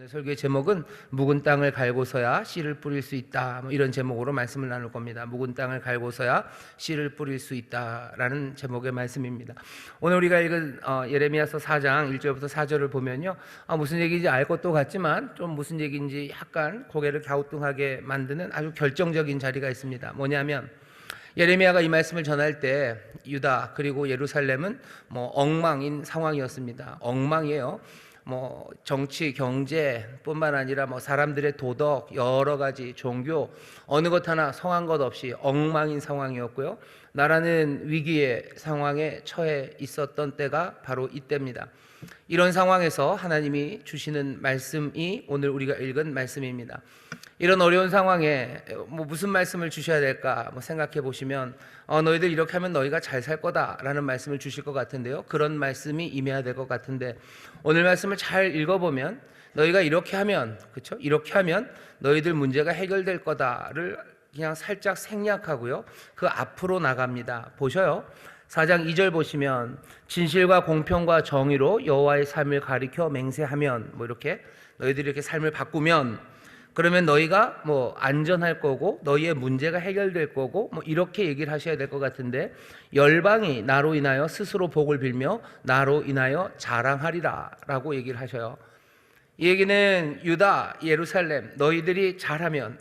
오늘 설교의 제목은 묵은 땅을 갈고서야 씨를 뿌릴 수 있다, 이런 제목으로 말씀을 나눌 겁니다. 묵은 땅을 갈고서야 씨를 뿌릴 수 있다라는 제목의 말씀입니다. 오늘 우리가 읽은 예레미야서 4장 1절부터 4절을 보면요, 무슨 얘기인지 알 것도 같지만 좀 무슨 얘기인지 약간 고개를 갸우뚱하게 만드는 아주 결정적인 자리가 있습니다. 뭐냐면 예레미야가 이 말씀을 전할 때 유다 그리고 예루살렘은 엉망인 상황이었습니다. 엉망이에요. 정치, 경제뿐만 아니라 사람들의 도덕, 여러 가지 종교, 어느 것 하나 성한 것 없이 엉망인 상황이었고요. 나라는 위기의 상황에 처해 있었던 때가 바로 이때입니다. 이런 상황에서 하나님이 주시는 말씀이 오늘 우리가 읽은 말씀입니다. 이런 어려운 상황에 무슨 말씀을 주셔야 될까 생각해 보시면 너희들 이렇게 하면 너희가 잘 살 거다라는 말씀을 주실 것 같은데요, 그런 말씀이 임해야 될 것 같은데, 오늘 말씀을 잘 읽어보면 너희가 이렇게 하면, 그렇죠? 이렇게 하면 너희들 문제가 해결될 거다를 그냥 살짝 생략하고요, 그 앞으로 나갑니다. 보셔요. 4장 2절 보시면 진실과 공평과 정의로 여호와의 삶을 가리켜 맹세하면, 이렇게 너희들이 이렇게 삶을 바꾸면 그러면 너희가 안전할 거고 너희의 문제가 해결될 거고 이렇게 얘기를 하셔야 될 것 같은데, 열방이 나로 인하여 스스로 복을 빌며 나로 인하여 자랑하리라 라고 얘기를 하셔요. 이 얘기는 유다, 예루살렘, 너희들이 잘하면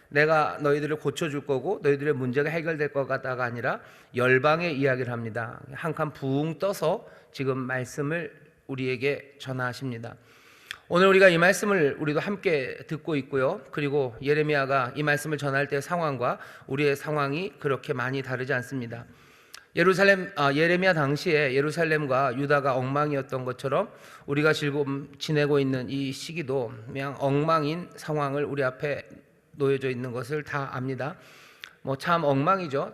내가 너희들을 고쳐줄 거고 너희들의 문제가 해결될 것 같다가 아니라 열방의 이야기를 합니다. 한 칸 붕 떠서 지금 말씀을 우리에게 전하십니다. 오늘 우리가 이 말씀을 우리도 함께 듣고 있고요, 그리고 예레미야가 이 말씀을 전할 때의 상황과 우리의 상황이 그렇게 많이 다르지 않습니다. 예레미야 당시에 예루살렘과 유다가 엉망이었던 것처럼 우리가 지금 지내고 있는 이 시기도 그냥 엉망인 상황을 우리 앞에 놓여져 있는 것을 다 압니다. 참 엉망이죠.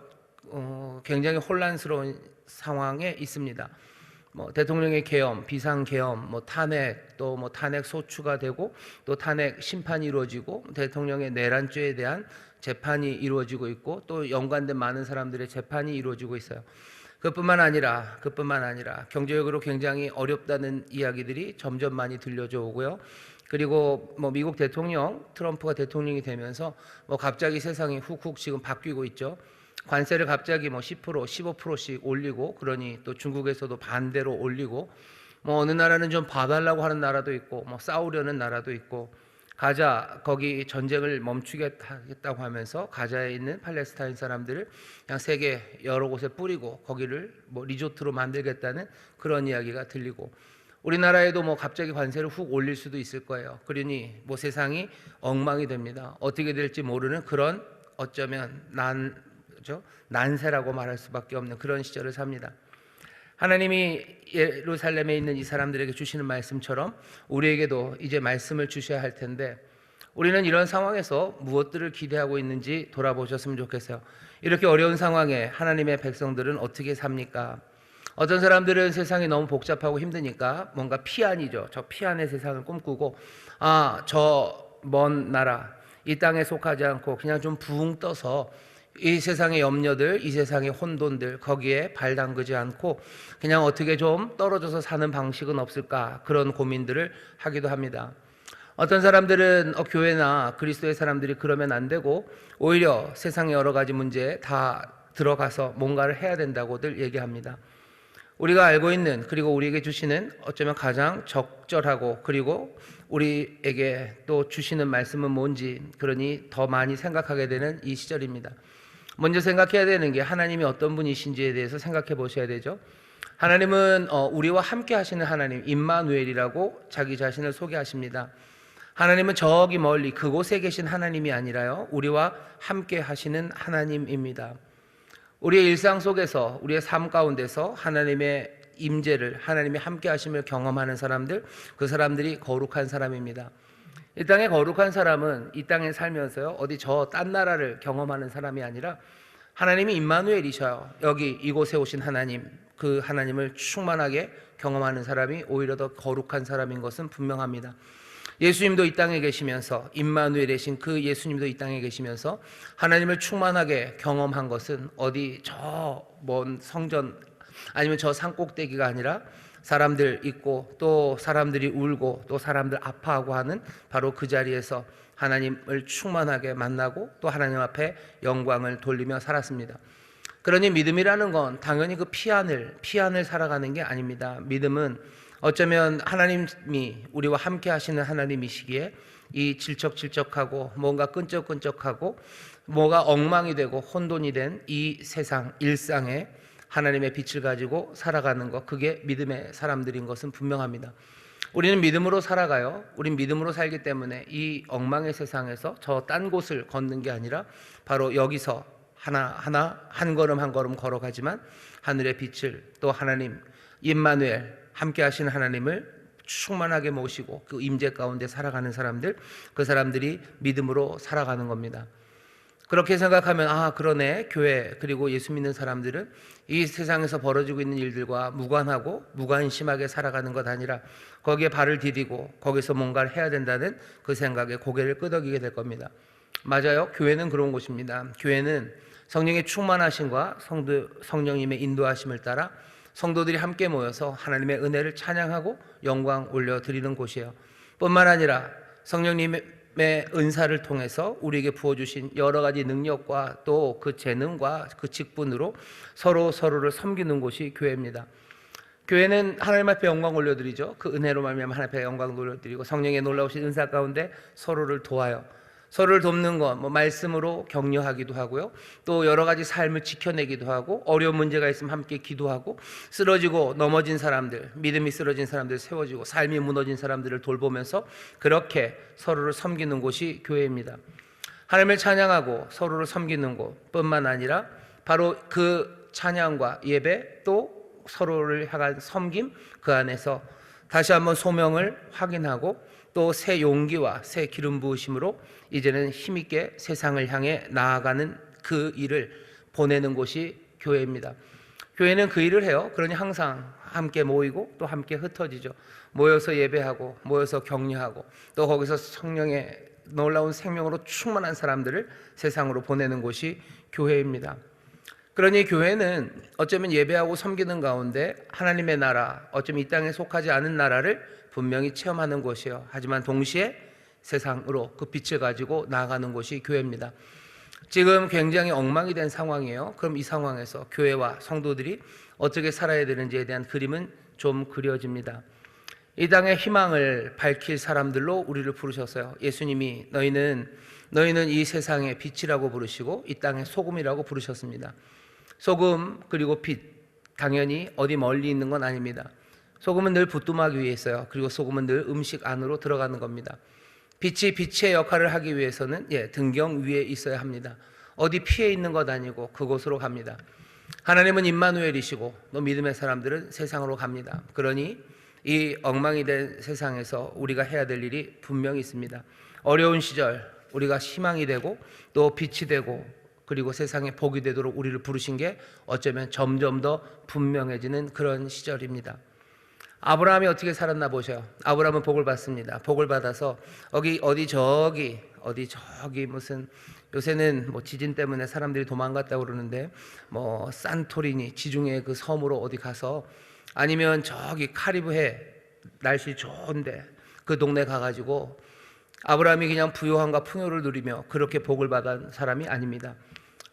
굉장히 혼란스러운 상황에 있습니다. 대통령의 계엄, 비상계엄, 탄핵, 또 탄핵 소추가 되고 또 탄핵 심판이 이루어지고 대통령의 내란죄에 대한 재판이 이루어지고 있고 또 연관된 많은 사람들의 재판이 이루어지고 있어요. 그뿐만 아니라 경제적으로 굉장히 어렵다는 이야기들이 점점 많이 들려져 오고요. 그리고 미국 대통령 트럼프가 대통령이 되면서 갑자기 세상이 훅훅 지금 바뀌고 있죠. 관세를 갑자기 10%, 15%씩 올리고, 그러니 또 중국에서도 반대로 올리고, 어느 나라는 좀 봐달라고 하는 나라도 있고, 싸우려는 나라도 있고, 가자 거기 전쟁을 멈추겠다고 하면서 가자에 있는 팔레스타인 사람들을 그냥 세계 여러 곳에 뿌리고 거기를 리조트로 만들겠다는 그런 이야기가 들리고, 우리나라에도 갑자기 관세를 훅 올릴 수도 있을 거예요. 그러니 세상이 엉망이 됩니다. 어떻게 될지 모르는 그런, 어쩌면 난세라고 말할 수밖에 없는 그런 시절을 삽니다. 하나님이 예루살렘에 있는 이 사람들에게 주시는 말씀처럼 우리에게도 이제 말씀을 주셔야 할 텐데, 우리는 이런 상황에서 무엇들을 기대하고 있는지 돌아보셨으면 좋겠어요. 이렇게 어려운 상황에 하나님의 백성들은 어떻게 삽니까? 어떤 사람들은 세상이 너무 복잡하고 힘드니까 뭔가 피안이죠. 저 피안의 세상을 꿈꾸고, 저 먼 나라, 이 땅에 속하지 않고 그냥 좀 붕 떠서 이 세상의 염려들, 이 세상의 혼돈들 거기에 발 담그지 않고 그냥 어떻게 좀 떨어져서 사는 방식은 없을까, 그런 고민들을 하기도 합니다. 어떤 사람들은 교회나 그리스도의 사람들이 그러면 안 되고 오히려 세상의 여러 가지 문제에 다 들어가서 뭔가를 해야 된다고들 얘기합니다. 우리가 알고 있는, 그리고 우리에게 주시는 어쩌면 가장 적절하고 그리고 우리에게 또 주시는 말씀은 뭔지, 그러니 더 많이 생각하게 되는 이 시절입니다. 먼저 생각해야 되는 게 하나님이 어떤 분이신지에 대해서 생각해 보셔야 되죠. 하나님은 우리와 함께 하시는 하나님, 임마누엘이라고 자기 자신을 소개하십니다. 하나님은 저기 멀리 그곳에 계신 하나님이 아니라요, 우리와 함께 하시는 하나님입니다. 우리의 일상 속에서, 우리의 삶 가운데서 하나님의 임재를, 하나님의 함께 하심을 경험하는 사람들, 그 사람들이 거룩한 사람입니다. 이 땅에 거룩한 사람은 이 땅에 살면서요, 어디 저 딴 나라를 경험하는 사람이 아니라 하나님이 임마누엘이셔요. 여기 이곳에 오신 하나님, 그 하나님을 충만하게 경험하는 사람이 오히려 더 거룩한 사람인 것은 분명합니다. 예수님도 이 땅에 계시면서, 임마누엘이신 그 예수님도 이 땅에 계시면서 하나님을 충만하게 경험한 것은 어디 저 먼 성전 아니면 저 산꼭대기가 아니라 사람들 있고 또 사람들이 울고 또 사람들 아파하고 하는 바로 그 자리에서 하나님을 충만하게 만나고 또 하나님 앞에 영광을 돌리며 살았습니다. 그러니 믿음이라는 건 당연히 그 피안을 살아가는 게 아닙니다. 믿음은 어쩌면 하나님이 우리와 함께 하시는 하나님이시기에 이 질척질척하고 뭔가 끈적끈적하고 뭐가 엉망이 되고 혼돈이 된 이 세상 일상에 하나님의 빛을 가지고 살아가는 것, 그게 믿음의 사람들인 것은 분명합니다. 우리는 믿음으로 살아가요. 우린 믿음으로 살기 때문에 이 엉망의 세상에서 저 딴 곳을 걷는 게 아니라 바로 여기서 하나하나 한 걸음 한 걸음 걸어가지만 하늘의 빛을 또 하나님 임마누엘 함께 하시는 하나님을 충만하게 모시고 그 임재 가운데 살아가는 사람들, 그 사람들이 믿음으로 살아가는 겁니다. 그렇게 생각하면 그러네. 교회 그리고 예수 믿는 사람들은 이 세상에서 벌어지고 있는 일들과 무관하고 무관심하게 살아가는 것 아니라 거기에 발을 디디고 거기서 뭔가를 해야 된다는 그 생각에 고개를 끄덕이게 될 겁니다. 맞아요. 교회는 그런 곳입니다. 교회는 성령의 충만하심과 성령님의 인도하심을 따라 성도들이 함께 모여서 하나님의 은혜를 찬양하고 영광 올려드리는 곳이에요. 뿐만 아니라 성령님의 은사를 통해서 우리에게 부어주신 여러 가지 능력과 또 그 재능과 그 직분으로 서로를 섬기는 곳이 교회입니다. 교회는 하나님 앞에 영광 올려드리죠. 그 은혜로 말미암아 하나님 앞에 영광 올려드리고 성령의 놀라우신 은사 가운데 서로를 도와요. 서로를 돕는 것, 말씀으로 격려하기도 하고요. 또 여러 가지 삶을 지켜내기도 하고 어려운 문제가 있으면 함께 기도하고 쓰러지고 넘어진 사람들, 믿음이 쓰러진 사람들 세워지고 삶이 무너진 사람들을 돌보면서 그렇게 서로를 섬기는 곳이 교회입니다. 하나님을 찬양하고 서로를 섬기는 곳뿐만 아니라 바로 그 찬양과 예배 또 서로를 향한 섬김 그 안에서 다시 한번 소명을 확인하고 또 새 용기와 새 기름 부으심으로 이제는 힘있게 세상을 향해 나아가는 그 일을 보내는 곳이 교회입니다. 교회는 그 일을 해요. 그러니 항상 함께 모이고 또 함께 흩어지죠. 모여서 예배하고 모여서 격려하고 또 거기서 성령의 놀라운 생명으로 충만한 사람들을 세상으로 보내는 곳이 교회입니다. 그러니 교회는 어쩌면 예배하고 섬기는 가운데 하나님의 나라, 어쩌면 이 땅에 속하지 않은 나라를 분명히 체험하는 곳이에요. 하지만 동시에 세상으로 그 빛을 가지고 나아가는 곳이 교회입니다. 지금 굉장히 엉망이 된 상황이에요. 그럼 이 상황에서 교회와 성도들이 어떻게 살아야 되는지에 대한 그림은 좀 그려집니다. 이 땅의 희망을 밝힐 사람들로 우리를 부르셨어요. 예수님이 너희는 이 세상의 빛이라고 부르시고 이 땅의 소금이라고 부르셨습니다. 소금 그리고 빛, 당연히 어디 멀리 있는 건 아닙니다. 소금은 늘 부뚜막 위에 있어요. 그리고 소금은 늘 음식 안으로 들어가는 겁니다. 빛이 빛의 역할을 하기 위해서는 등경 위에 있어야 합니다. 어디 피해 있는 것 아니고 그곳으로 갑니다. 하나님은 임마누엘이시고 또 믿음의 사람들은 세상으로 갑니다. 그러니 이 엉망이 된 세상에서 우리가 해야 될 일이 분명히 있습니다. 어려운 시절 우리가 희망이 되고 또 빛이 되고 그리고 세상에 복이 되도록 우리를 부르신 게 어쩌면 점점 더 분명해지는 그런 시절입니다. 아브라함이 어떻게 살았나 보셔요. 아브라함은 복을 받습니다. 복을 받아서 어디 저기 무슨 요새는 지진 때문에 사람들이 도망갔다고 그러는데 산토리니 지중해 그 섬으로 어디 가서 아니면 저기 카리브해 날씨 좋은데 그 동네 가가지고 아브라함이 그냥 부요함과 풍요를 누리며 그렇게 복을 받은 사람이 아닙니다.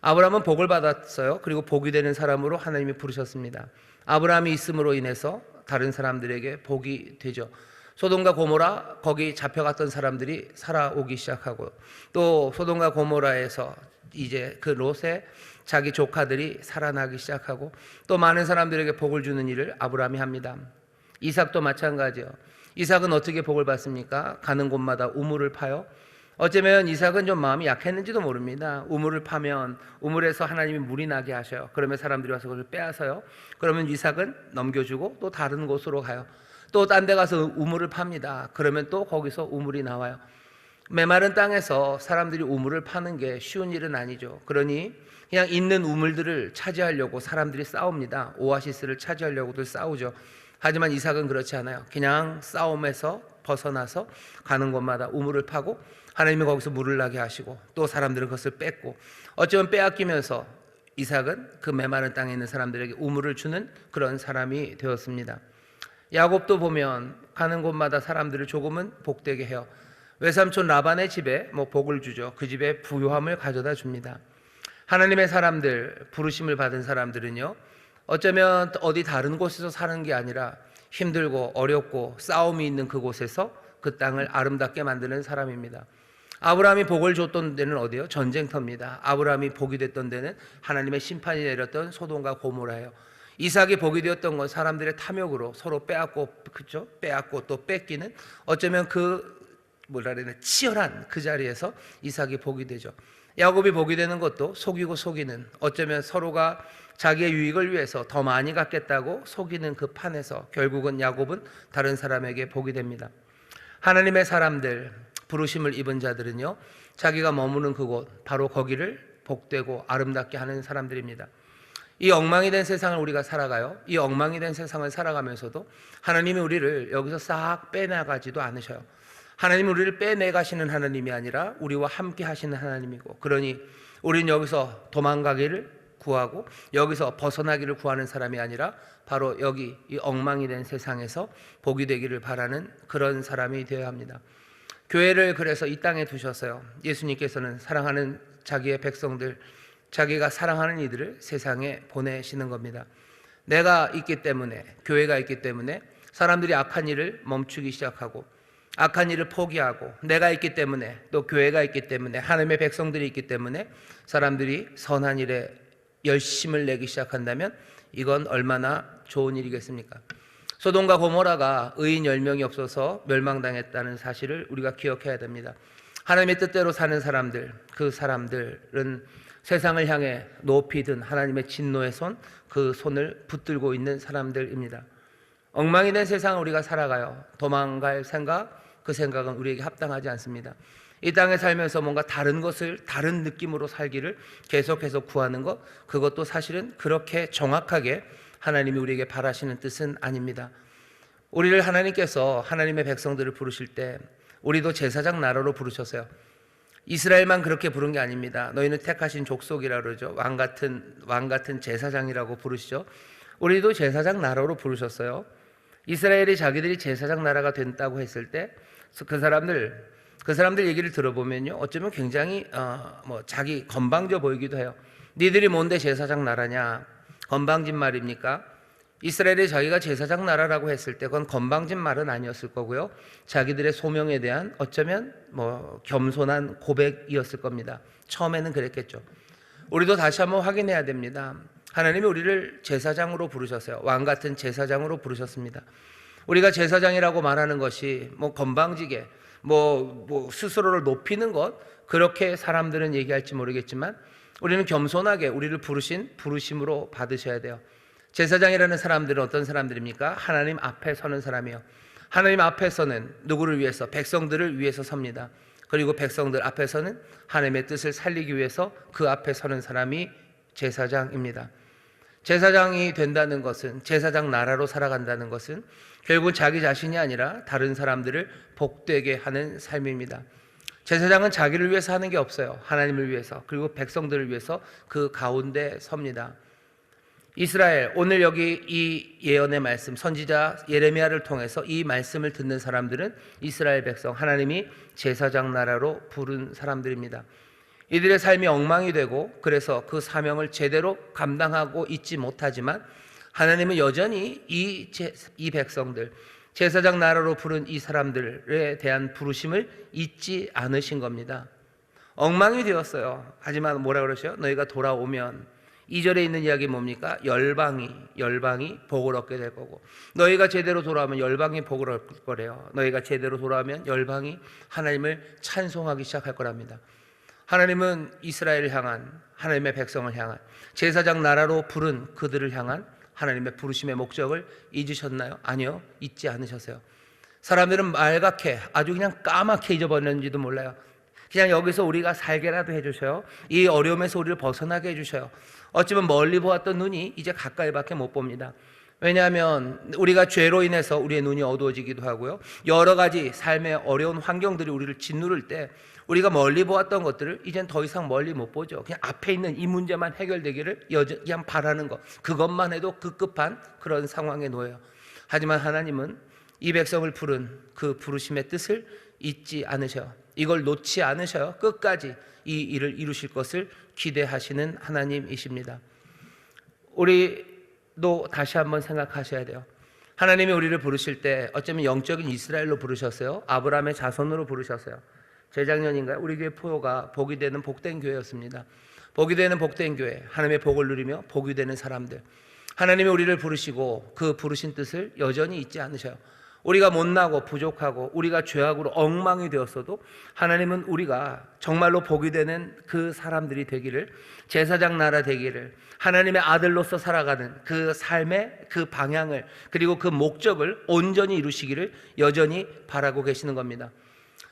아브라함은 복을 받았어요. 그리고 복이 되는 사람으로 하나님이 부르셨습니다. 아브라함이 있음으로 인해서 다른 사람들에게 복이 되죠. 소돔과 고모라 거기 잡혀갔던 사람들이 살아오기 시작하고 또 소돔과 고모라에서 이제 그 롯의 자기 조카들이 살아나기 시작하고 또 많은 사람들에게 복을 주는 일을 아브라함이 합니다. 이삭도 마찬가지예요. 이삭은 어떻게 복을 받습니까? 가는 곳마다 우물을 파요. 어쩌면 이삭은 좀 마음이 약했는지도 모릅니다. 우물을 파면 우물에서 하나님이 물이 나게 하셔요. 그러면 사람들이 와서 그걸 빼앗아요. 그러면 이삭은 넘겨주고 또 다른 곳으로 가요. 또 딴 데 가서 우물을 팝니다. 그러면 또 거기서 우물이 나와요. 메마른 땅에서 사람들이 우물을 파는 게 쉬운 일은 아니죠. 그러니 그냥 있는 우물들을 차지하려고 사람들이 싸웁니다. 오아시스를 차지하려고도 싸우죠. 하지만 이삭은 그렇지 않아요. 그냥 싸움에서 벗어나서 가는 곳마다 우물을 파고 하나님이 거기서 물을 나게 하시고 또 사람들은 그것을 뺏고 어쩌면 빼앗기면서 이삭은 그 메마른 땅에 있는 사람들에게 우물을 주는 그런 사람이 되었습니다. 야곱도 보면 가는 곳마다 사람들을 조금은 복되게 해요. 외삼촌 라반의 집에 복을 주죠. 그 집에 부요함을 가져다 줍니다. 하나님의 사람들, 부르심을 받은 사람들은요, 어쩌면 어디 다른 곳에서 사는 게 아니라 힘들고 어렵고 싸움이 있는 그곳에서 그 땅을 아름답게 만드는 사람입니다. 아브라함이 복을 줬던 데는 어디요? 전쟁터입니다. 아브라함이 복이 됐던 데는 하나님의 심판이 내렸던 소돔과 고모라예요. 이삭이 복이 되었던 건 사람들의 탐욕으로 서로 빼앗고, 그죠? 빼앗고 또 뺏기는, 어쩌면 치열한 그 자리에서 이삭이 복이 되죠. 야곱이 복이 되는 것도 속이고 속이는, 어쩌면 서로가 자기의 유익을 위해서 더 많이 갖겠다고 속이는 그 판에서 결국은 야곱은 다른 사람에게 복이 됩니다. 하나님의 사람들, 부르심을 입은 자들은요, 자기가 머무는 그곳, 바로 거기를 복되고 아름답게 하는 사람들입니다. 이 엉망이 된 세상을 우리가 살아가요. 이 엉망이 된 세상을 살아가면서도 하나님이 우리를 여기서 싹 빼나가지도 않으셔요. 하나님은 우리를 빼내가시는 하나님이 아니라 우리와 함께 하시는 하나님이고, 그러니 우리는 여기서 도망가기를 구하고 여기서 벗어나기를 구하는 사람이 아니라 바로 여기 이 엉망이 된 세상에서 복이 되기를 바라는 그런 사람이 되어야 합니다. 교회를 그래서 이 땅에 두셨어요. 예수님께서는 사랑하는 자기의 백성들, 자기가 사랑하는 이들을 세상에 보내시는 겁니다. 내가 있기 때문에, 교회가 있기 때문에 사람들이 악한 일을 멈추기 시작하고, 악한 일을 포기하고, 내가 있기 때문에, 또 교회가 있기 때문에, 하나님의 백성들이 있기 때문에 사람들이 선한 일에 열심을 내기 시작한다면 이건 얼마나 좋은 일이겠습니까? 소돔과 고모라가 의인 10명이 없어서 멸망당했다는 사실을 우리가 기억해야 됩니다. 하나님의 뜻대로 사는 사람들, 그 사람들은 세상을 향해 높이 든 하나님의 진노의 손, 그 손을 붙들고 있는 사람들입니다. 엉망이 된 세상을 우리가 살아가요. 도망갈 생각, 그 생각은 우리에게 합당하지 않습니다. 이 땅에 살면서 뭔가 다른 것을 다른 느낌으로 살기를 계속해서 구하는 것, 그것도 사실은 그렇게 정확하게 하나님이 우리에게 바라시는 뜻은 아닙니다. 우리를 하나님께서 하나님의 백성들을 부르실 때 우리도 제사장 나라로 부르셨어요. 이스라엘만 그렇게 부른 게 아닙니다. 너희는 택하신 족속이라 그러죠. 왕 같은 제사장이라고 부르시죠. 우리도 제사장 나라로 부르셨어요. 이스라엘이 자기들이 제사장 나라가 된다고 했을 때 그 사람들 얘기를 들어보면요, 어쩌면 굉장히 자기 건방져 보이기도 해요. 니들이 뭔데 제사장 나라냐? 건방진 말입니까? 이스라엘이 자기가 제사장 나라라고 했을 때 그건 건방진 말은 아니었을 거고요, 자기들의 소명에 대한 어쩌면 겸손한 고백이었을 겁니다. 처음에는 그랬겠죠. 우리도 다시 한번 확인해야 됩니다. 하나님이 우리를 제사장으로 부르셨어요. 왕 같은 제사장으로 부르셨습니다. 우리가 제사장이라고 말하는 것이 건방지게 스스로를 높이는 것, 그렇게 사람들은 얘기할지 모르겠지만 우리는 겸손하게 우리를 부르신 부르심으로 받으셔야 돼요. 제사장이라는 사람들은 어떤 사람들입니까? 하나님 앞에 서는 사람이에요. 하나님 앞에서는 누구를 위해서? 백성들을 위해서 섭니다. 그리고 백성들 앞에서는 하나님의 뜻을 살리기 위해서 그 앞에 서는 사람이 제사장입니다. 제사장이 된다는 것은, 제사장 나라로 살아간다는 것은 결국 자기 자신이 아니라 다른 사람들을 복되게 하는 삶입니다. 제사장은 자기를 위해서 하는 게 없어요. 하나님을 위해서, 그리고 백성들을 위해서 그 가운데 섭니다. 이스라엘, 오늘 여기 이 예언의 말씀, 선지자 예레미야를 통해서 이 말씀을 듣는 사람들은 이스라엘 백성, 하나님이 제사장 나라로 부른 사람들입니다. 이들의 삶이 엉망이 되고 그래서 그 사명을 제대로 감당하고 있지 못하지만 하나님은 여전히 이 백성들, 제사장 나라로 부른 이 사람들에 대한 부르심을 잊지 않으신 겁니다. 엉망이 되었어요. 하지만 뭐라 그러셔요? 너희가 돌아오면, 2절에 있는 이야기 뭡니까? 열방이 복을 얻게 될 거고, 너희가 제대로 돌아오면 열방이 복을 얻을 거래요. 너희가 제대로 돌아오면 열방이 하나님을 찬송하기 시작할 거랍니다. 하나님은 이스라엘을 향한, 하나님의 백성을 향한, 제사장 나라로 부른 그들을 향한 하나님의 부르심의 목적을 잊으셨나요? 아니요, 잊지 않으셨어요. 사람들은 말갛게, 아주 그냥 까맣게 잊어버렸는지도 몰라요. 그냥 여기서 우리가 살게라도 해주셔요. 이 어려움에서 우리를 벗어나게 해주셔요. 어쩌면 멀리 보았던 눈이 이제 가까이밖에 못 봅니다. 왜냐하면 우리가 죄로 인해서 우리의 눈이 어두워지기도 하고요, 여러 가지 삶의 어려운 환경들이 우리를 짓누를 때 우리가 멀리 보았던 것들을 이젠 더 이상 멀리 못 보죠. 그냥 앞에 있는 이 문제만 해결되기를 그냥 바라는 것, 그것만 해도 급급한 그런 상황에 놓여요. 하지만 하나님은 이 백성을 부른 그 부르심의 뜻을 잊지 않으셔요. 이걸 놓지 않으셔요. 끝까지 이 일을 이루실 것을 기대하시는 하나님이십니다. 우리도 다시 한번 생각하셔야 돼요. 하나님이 우리를 부르실 때 어쩌면 영적인 이스라엘로 부르셨어요. 아브라함의 자손으로 부르셨어요. 재작년인가요? 우리 교회 포효가 복이 되는 복된 교회였습니다. 복이 되는 복된 교회, 하나님의 복을 누리며 복이 되는 사람들. 하나님이 우리를 부르시고 그 부르신 뜻을 여전히 잊지 않으셔요. 우리가 못나고 부족하고 우리가 죄악으로 엉망이 되었어도 하나님은 우리가 정말로 복이 되는 그 사람들이 되기를, 제사장 나라 되기를, 하나님의 아들로서 살아가는 그 삶의 그 방향을, 그리고 그 목적을 온전히 이루시기를 여전히 바라고 계시는 겁니다.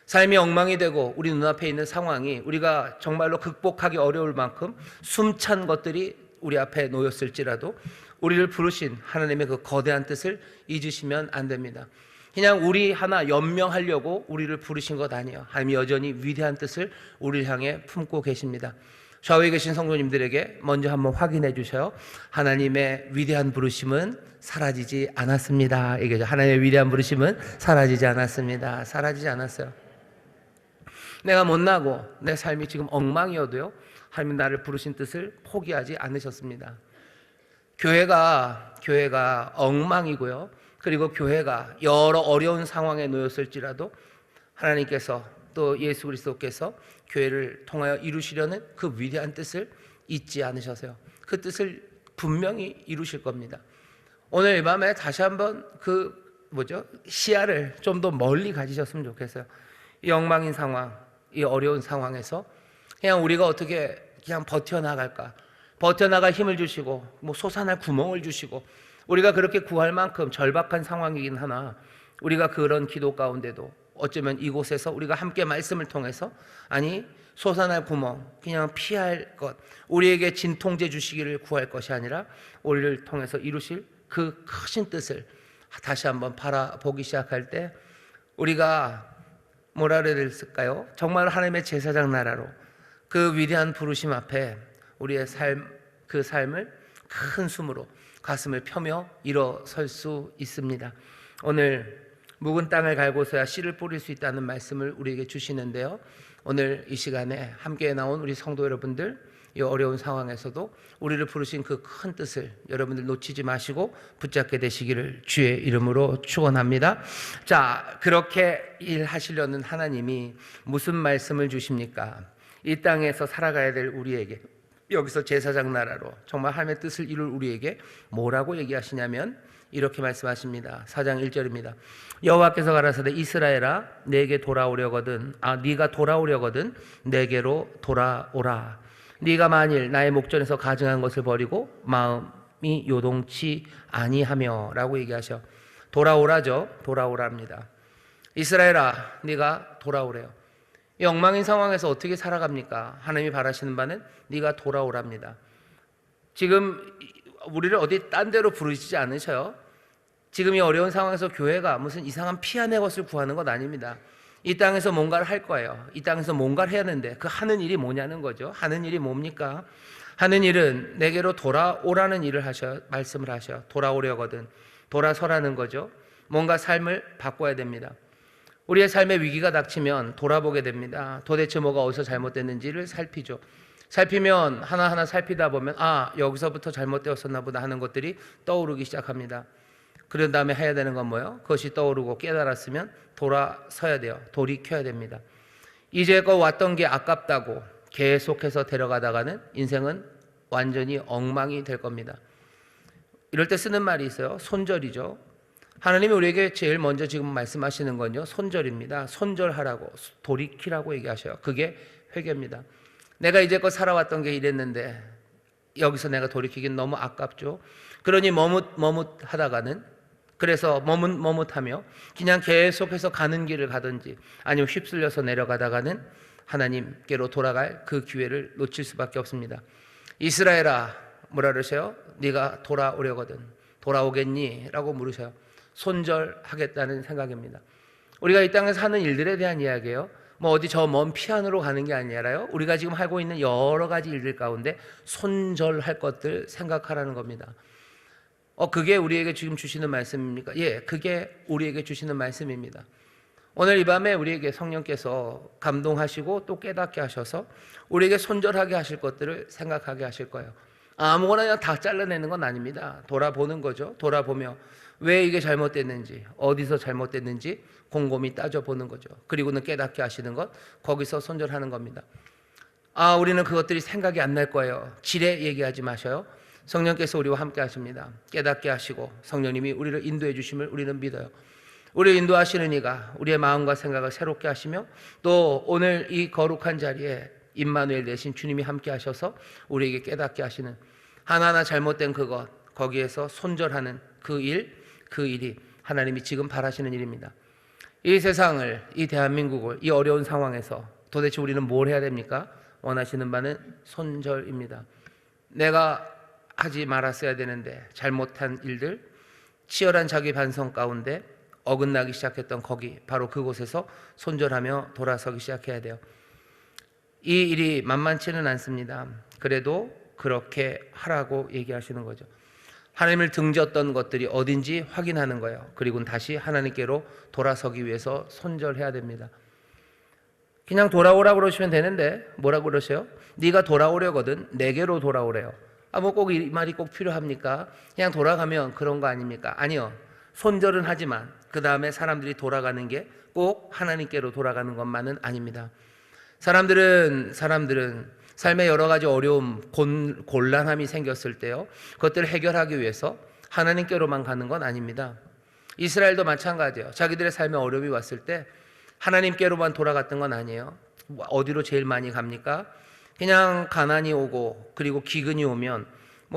삶이 엉망이 되고 우리 눈앞에 있는 상황이 우리가 정말로 극복하기 어려울 만큼 숨찬 것들이 우리 앞에 놓였을지라도 우리를 부르신 하나님의 그 거대한 뜻을 잊으시면 안 됩니다. 그냥 우리 하나 연명하려고 우리를 부르신 것 아니에요. 하나님이 여전히 위대한 뜻을 우리를 향해 품고 계십니다. 좌우에 계신 성도님들에게 먼저 한번 확인해 주셔요. 하나님의 위대한 부르심은 사라지지 않았습니다. 얘기하죠. 하나님의 위대한 부르심은 사라지지 않았습니다. 사라지지 않았어요. 내가 못나고 내 삶이 지금 엉망이어도요, 하나님 나를 부르신 뜻을 포기하지 않으셨습니다. 교회가 엉망이고요, 그리고 교회가 여러 어려운 상황에 놓였을지라도 하나님께서 또 예수 그리스도께서 교회를 통하여 이루시려는 그 위대한 뜻을 잊지 않으셔서요, 그 뜻을 분명히 이루실 겁니다. 오늘 이 밤에 다시 한번 시야를 좀 더 멀리 가지셨으면 좋겠어요. 이 엉망인 상황, 이 어려운 상황에서 그냥 우리가 어떻게 그냥 버텨나갈까, 버텨나갈 힘을 주시고 솟아날 구멍을 주시고, 우리가 그렇게 구할 만큼 절박한 상황이긴 하나 우리가 그런 기도 가운데도 어쩌면 이곳에서 우리가 함께 말씀을 통해서 솟아날 구멍, 그냥 피할 것, 우리에게 진통제 주시기를 구할 것이 아니라 우리를 통해서 이루실 그 크신 뜻을 다시 한번 바라보기 시작할 때 우리가 뭐라 그래야 될까요? 정말 하나님의 제사장 나라로 그 위대한 부르심 앞에 우리의 그 삶을 큰 숨으로 가슴을 펴며 일어설 수 있습니다. 오늘 묵은 땅을 갈고서야 씨를 뿌릴 수 있다는 말씀을 우리에게 주시는데요, 오늘 이 시간에 함께 나온 우리 성도 여러분들, 이 어려운 상황에서도 우리를 부르신 그 큰 뜻을 여러분들 놓치지 마시고 붙잡게 되시기를 주의 이름으로 축원합니다. 자, 그렇게 일하시려는 하나님이 무슨 말씀을 주십니까? 이 땅에서 살아가야 될 우리에게, 여기서 제사장 나라로 정말 하나님의 뜻을 이룰 우리에게 뭐라고 얘기하시냐면 이렇게 말씀하십니다. 4장 1절입니다. 여호와께서 가라사대 이스라엘아, 내게 돌아오려거든 네가 돌아오려거든 내게로 돌아오라. 네가 만일 나의 목전에서 가증한 것을 버리고 마음이 요동치 아니하며 라고 얘기하셔. 돌아오라죠. 돌아오랍니다. 이스라엘아, 네가 돌아오래요. 이 엉망인 상황에서 어떻게 살아갑니까? 하나님이 바라시는 바는 네가 돌아오랍니다. 지금 우리를 어디 딴 데로 부르시지 않으셔요. 지금 이 어려운 상황에서 교회가 무슨 이상한 피안의 것을 구하는 것 아닙니다. 이 땅에서 뭔가를 할 거예요. 이 땅에서 뭔가를 해야 하는데 그 하는 일이 뭐냐는 거죠. 하는 일이 뭡니까? 하는 일은 내게로 돌아오라는 일을 말씀을 하셔. 돌아오려거든. 돌아서라는 거죠. 뭔가 삶을 바꿔야 됩니다. 우리의 삶에 위기가 닥치면 돌아보게 됩니다. 도대체 뭐가 어디서 잘못됐는지를 살피죠. 살피면 하나하나 살피다 보면 여기서부터 잘못되었었나 보다 하는 것들이 떠오르기 시작합니다. 그런 다음에 해야 되는 건 뭐예요? 그것이 떠오르고 깨달았으면 돌아서야 돼요. 돌이켜야 됩니다. 이제껏 왔던 게 아깝다고 계속해서 데려가다가는 인생은 완전히 엉망이 될 겁니다. 이럴 때 쓰는 말이 있어요. 손절이죠. 하나님이 우리에게 제일 먼저 지금 말씀하시는 건요, 손절입니다. 손절하라고, 돌이키라고 얘기하셔요. 그게 회개입니다. 내가 이제껏 살아왔던 게 이랬는데 여기서 내가 돌이키긴 너무 아깝죠. 그러니 머뭇하다가는, 그래서 머뭇하며 그냥 계속해서 가는 길을 가든지 아니면 휩쓸려서 내려가다가는 하나님께로 돌아갈 그 기회를 놓칠 수밖에 없습니다. 이스라엘아, 뭐라 그러세요? 네가 돌아오려거든 돌아오겠니? 라고 물으셔요. 손절하겠다는 생각입니다. 우리가 이 땅에서 하는 일들에 대한 이야기예요. 어디 저 먼 피안으로 가는 게 아니라요, 우리가 지금 하고 있는 여러 가지 일들 가운데 손절할 것들 생각하라는 겁니다. 그게 우리에게 지금 주시는 말씀입니까? 예, 그게 우리에게 주시는 말씀입니다. 오늘 이 밤에 우리에게 성령께서 감동하시고 또 깨닫게 하셔서 우리에게 손절하게 하실 것들을 생각하게 하실 거예요. 아무거나 그냥 다 잘라내는 건 아닙니다. 돌아보는 거죠. 돌아보며 왜 이게 잘못됐는지, 어디서 잘못됐는지 곰곰이 따져보는 거죠. 그리고는 깨닫게 하시는 것, 거기서 손절하는 겁니다. 우리는 그것들이 생각이 안 날 거예요. 지레 얘기하지 마셔요. 성령께서 우리와 함께 하십니다. 깨닫게 하시고 성령님이 우리를 인도해 주심을 우리는 믿어요. 우리를 인도하시는 이가 우리의 마음과 생각을 새롭게 하시며 또 오늘 이 거룩한 자리에 임마누엘 되신 주님이 함께 하셔서 우리에게 깨닫게 하시는 하나하나 잘못된 그것, 거기에서 손절하는 그 일이 하나님이 지금 바라시는 일입니다. 이 세상을, 이 대한민국을, 이 어려운 상황에서 도대체 우리는 뭘 해야 됩니까? 원하시는 바는 손절입니다. 내가 하지 말았어야 되는데 잘못한 일들, 치열한 자기 반성 가운데 어긋나기 시작했던 거기, 바로 그곳에서 손절하며 돌아서기 시작해야 돼요. 이 일이 만만치는 않습니다. 그래도 그렇게 하라고 얘기하시는 거죠. 하나님을 등졌던 것들이 어딘지 확인하는 거예요. 그리고는 다시 하나님께로 돌아서기 위해서 손절해야 됩니다. 그냥 돌아오라고 그러시면 되는데 뭐라고 그러세요? 네가 돌아오려거든 내게로 돌아오래요. 뭐 꼭 이 말이 꼭 필요합니까? 그냥 돌아가면 그런 거 아닙니까? 아니요. 손절은 하지만 그 다음에 사람들이 돌아가는 게 꼭 하나님께로 돌아가는 것만은 아닙니다. 사람들은 삶의 여러 가지 어려움, 곤란함이 생겼을 때요, 그것들을 해결하기 위해서 하나님께로만 가는 건 아닙니다. 이스라엘도 마찬가지예요. 자기들의 삶에 어려움이 왔을 때 하나님께로만 돌아갔던 건 아니에요. 어디로 제일 많이 갑니까? 그냥 가난이 오고 그리고 기근이 오면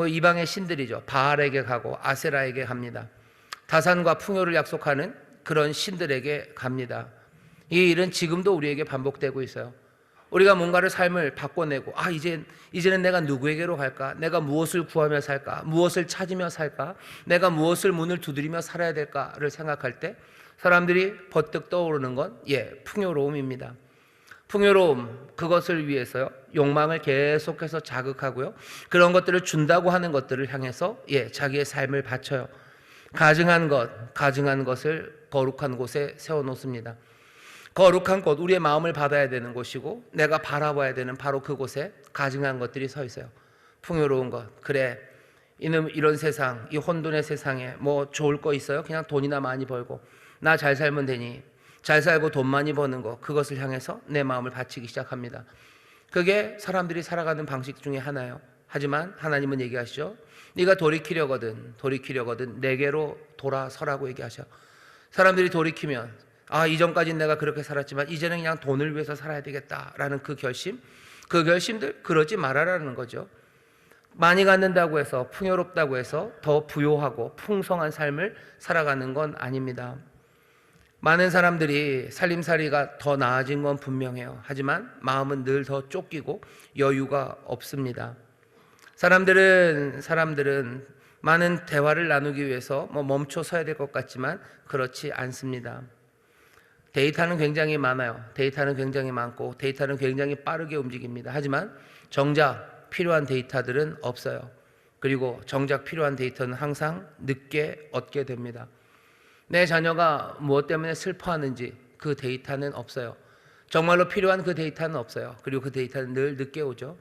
이방의 신들이죠. 바알에게 가고 아세라에게 갑니다. 다산과 풍요를 약속하는 그런 신들에게 갑니다. 이 일은 지금도 우리에게 반복되고 있어요. 우리가 뭔가를 삶을 바꿔내고 이제는 내가 누구에게로 갈까? 내가 무엇을 구하며 살까? 무엇을 찾으며 살까? 내가 무엇을 문을 두드리며 살아야 될까를 생각할 때 사람들이 버뜩 떠오르는 건 풍요로움입니다. 풍요로움, 그것을 위해서요, 욕망을 계속해서 자극하고요, 그런 것들을 준다고 하는 것들을 향해서 자기의 삶을 바쳐요. 가증한 것을 거룩한 곳에 세워놓습니다. 거룩한 곳, 우리의 마음을 받아야 되는 곳이고 내가 바라봐야 되는 바로 그곳에 가증한 것들이 서 있어요. 풍요로운 것, 그래 이런 세상, 이 혼돈의 세상에 좋을 거 있어요? 그냥 돈이나 많이 벌고 나 잘 살면 되니, 잘 살고 돈 많이 버는 거, 그것을 향해서 내 마음을 바치기 시작합니다. 그게 사람들이 살아가는 방식 중에 하나예요. 하지만 하나님은 얘기하시죠. 네가 돌이키려거든 내게로 돌아서라고 얘기하셔. 사람들이 돌이키면 이전까지는 내가 그렇게 살았지만 이제는 그냥 돈을 위해서 살아야 되겠다라는 그 결심들, 그러지 말아라는 거죠. 많이 갖는다고 해서, 풍요롭다고 해서 더 부요하고 풍성한 삶을 살아가는 건 아닙니다. 많은 사람들이 살림살이가 더 나아진 건 분명해요. 하지만 마음은 늘 더 쫓기고 여유가 없습니다. 사람들은 많은 대화를 나누기 위해서 멈춰 서야 될 것 같지만 그렇지 않습니다. 데이터는 굉장히 많아요. 데이터는 굉장히 많고 데이터는 굉장히 빠르게 움직입니다. 하지만 정작 필요한 데이터들은 없어요. 그리고 정작 필요한 데이터는 항상 늦게 얻게 됩니다. 내 자녀가 무엇 때문에 슬퍼하는지 그 데이터는 없어요. 정말로 필요한 그 데이터는 없어요. 그리고 그 데이터는 늘 늦게 오죠.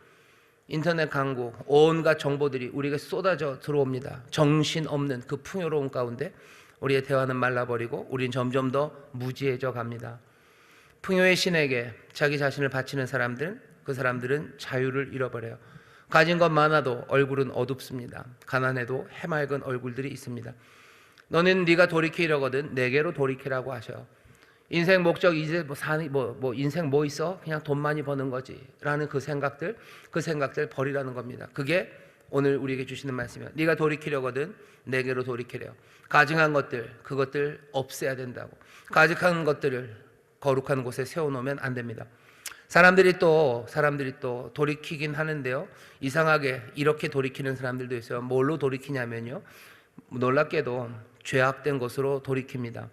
인터넷 광고, 온갖 정보들이 우리에게 쏟아져 들어옵니다. 정신없는 그 풍요로움 가운데 우리의 대화는 말라버리고 우린 점점 더 무지해져 갑니다. 풍요의 신에게 자기 자신을 바치는 그 사람들은 자유를 잃어버려요. 가진 것 많아도 얼굴은 어둡습니다. 가난해도 해맑은 얼굴들이 있습니다. 너는 네가 돌이키려거든 내게로 돌이키라고 하셔요. 인생 목적, 이제 인생 뭐 있어? 그냥 돈 많이 버는 거지 라는 그 생각들 버리라는 겁니다. 그게 오늘 우리에게 주시는 말씀이에요. 네가 돌이키려거든 내게로 돌이키래요. 가증한 그것들 없애야 된다고. 가증한 것들을 거룩한 곳에 세워놓으면 안 됩니다. 사람들이 또 돌이키긴 하는데요, 이상하게 이렇게 돌이키는 사람들도 있어요. 뭘로 돌이키냐면요, 놀랍게도 죄악된 것으로 돌이킵니다.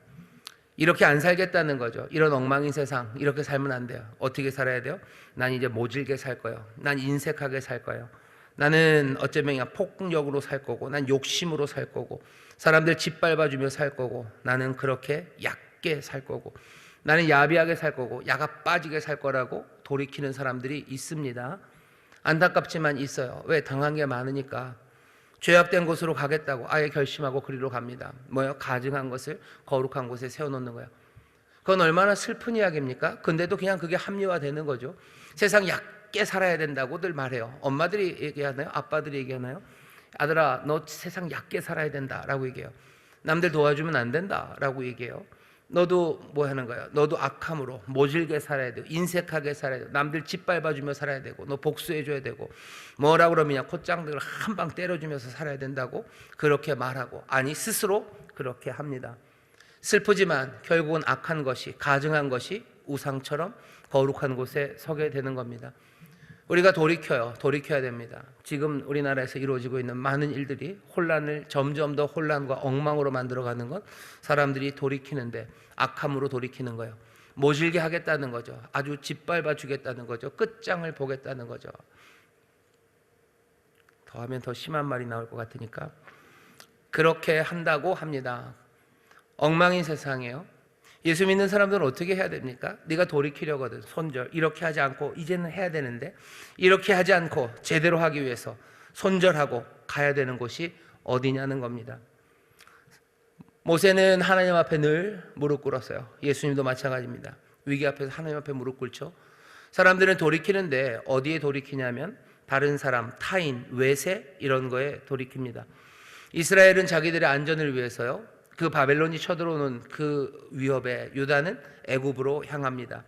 이렇게 안 살겠다는 거죠. 이런 엉망인 세상, 이렇게 살면 안 돼요. 어떻게 살아야 돼요? 난 이제 모질게 살 거예요. 난 인색하게 살 거예요. 나는 어쩌면 그냥 폭력으로 살 거고, 난 욕심으로 살 거고, 사람들 짓밟아주며 살 거고, 나는 그렇게 얕게 살 거고, 나는 야비하게 살 거고, 야가 빠지게 살 거라고 돌이키는 사람들이 있습니다. 안타깝지만 있어요. 왜? 당한 게 많으니까. 죄악된 곳으로 가겠다고 아예 결심하고 그리로 갑니다. 뭐요? 가증한 것을 거룩한 곳에 세워놓는 거예요. 그건 얼마나 슬픈 이야기입니까? 근데도 그냥 그게 합리화되는 거죠. 세상 얕게 살아야 된다고들 말해요. 엄마들이 얘기하나요? 아빠들이 얘기하나요? 아들아, 너 세상 얕게 살아야 된다라고 얘기해요. 남들 도와주면 안 된다라고 얘기해요. 너도 뭐 하는 거야? 너도 악함으로 모질게 살아야 되고, 인색하게 살아야 되고, 남들 짓밟아주며 살아야 되고, 너 복수해줘야 되고, 뭐라 그러면 콧장들을 한 방 때려주면서 살아야 된다고 그렇게 말하고, 아니 스스로 그렇게 합니다. 슬프지만 결국은 악한 것이, 가증한 것이 우상처럼 거룩한 곳에 서게 되는 겁니다. 우리가 돌이켜야 됩니다. 지금 우리나라에서 이루어지고 있는 많은 일들이 혼란을 점점 더 혼란과 엉망으로 만들어가는 건 사람들이 돌이키는데, 악함으로 돌이키는 거예요. 모질게 하겠다는 거죠. 아주 짓밟아 주겠다는 거죠. 끝장을 보겠다는 거죠. 더하면 더 심한 말이 나올 것 같으니까 그렇게 한다고 합니다. 엉망인 세상이에요. 예수 믿는 사람들은 어떻게 해야 됩니까? 네가 돌이키려거든 손절, 이렇게 하지 않고 이제는 해야 되는데, 이렇게 하지 않고 제대로 하기 위해서 손절하고 가야 되는 곳이 어디냐는 겁니다. 모세는 하나님 앞에 늘 무릎 꿇었어요. 예수님도 마찬가지입니다. 위기 앞에서 하나님 앞에 무릎 꿇죠. 사람들은 돌이키는데 어디에 돌이키냐면 다른 사람, 타인, 외세 이런 거에 돌이킵니다. 이스라엘은 자기들의 안전을 위해서요, 그 바벨론이 쳐들어오는 그 위협에 유다는 애굽으로 향합니다.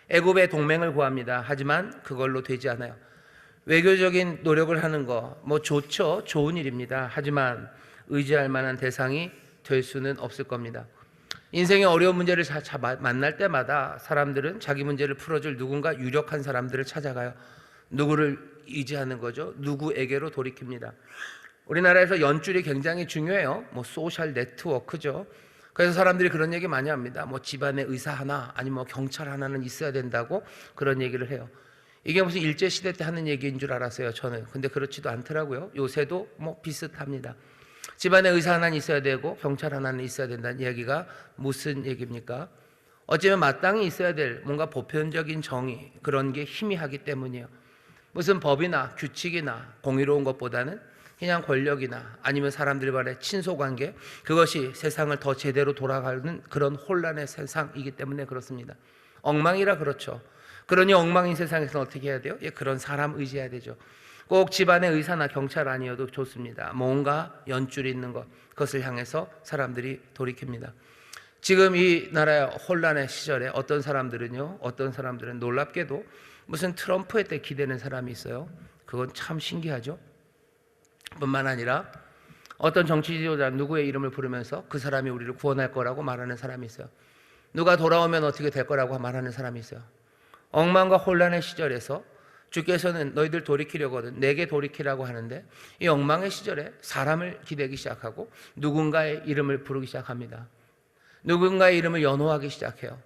애굽의 동맹을 구합니다. 하지만 그걸로 되지 않아요. 외교적인 노력을 하는 거 뭐 좋죠. 좋은 일입니다. 하지만 의지할 만한 대상이 될 수는 없을 겁니다. 인생의 어려운 문제를 만날 때마다 사람들은 자기 문제를 풀어줄 누군가 유력한 사람들을 찾아가요. 누구를 의지하는 거죠? 누구에게로 돌이킵니다. 우리나라에서 연줄이 굉장히 중요해요. 뭐 소셜 네트워크죠. 그래서 사람들이 그런 얘기 많이 합니다. 뭐 집안에 의사 하나, 아니면 뭐 경찰 하나는 있어야 된다고 그런 얘기를 해요. 이게 무슨 일제 시대 때 하는 얘기인 줄 알았어요, 저는. 근데 그렇지도 않더라고요. 요새도 뭐 비슷합니다. 집안에 의사 하나는 있어야 되고 경찰 하나는 있어야 된다는 이야기가 무슨 얘기입니까? 어쩌면 마땅히 있어야 될 뭔가 보편적인 정의, 그런 게 희미하기 때문이에요. 무슨 법이나 규칙이나 공의로운 것보다는 그냥 권력이나 아니면 사람들 간의 친소관계, 그것이 세상을 더 제대로 돌아가는 그런 혼란의 세상이기 때문에 그렇습니다. 엉망이라 그렇죠. 그러니 엉망인 세상에서는 어떻게 해야 돼요? 그런 사람 의지해야 되죠. 꼭 집안의 의사나 경찰 아니어도 좋습니다. 뭔가 연줄이 있는 것, 그것을 향해서 사람들이 돌이킵니다. 지금 이 나라의 혼란의 시절에 어떤 사람들은 놀랍게도 무슨 트럼프에 때 기대는 사람이 있어요. 그건 참 신기하죠. 뿐만 아니라 어떤 정치 지도자 누구의 이름을 부르면서 그 사람이 우리를 구원할 거라고 말하는 사람이 있어요. 누가 돌아오면 어떻게 될 거라고 말하는 사람이 있어요. 엉망과 혼란의 시절에서 주께서는 너희들 돌이키려거든 내게 돌이키라고 하는데, 이 엉망의 시절에 사람을 기대기 시작하고 누군가의 이름을 부르기 시작합니다. 누군가의 이름을 연호하기 시작해요.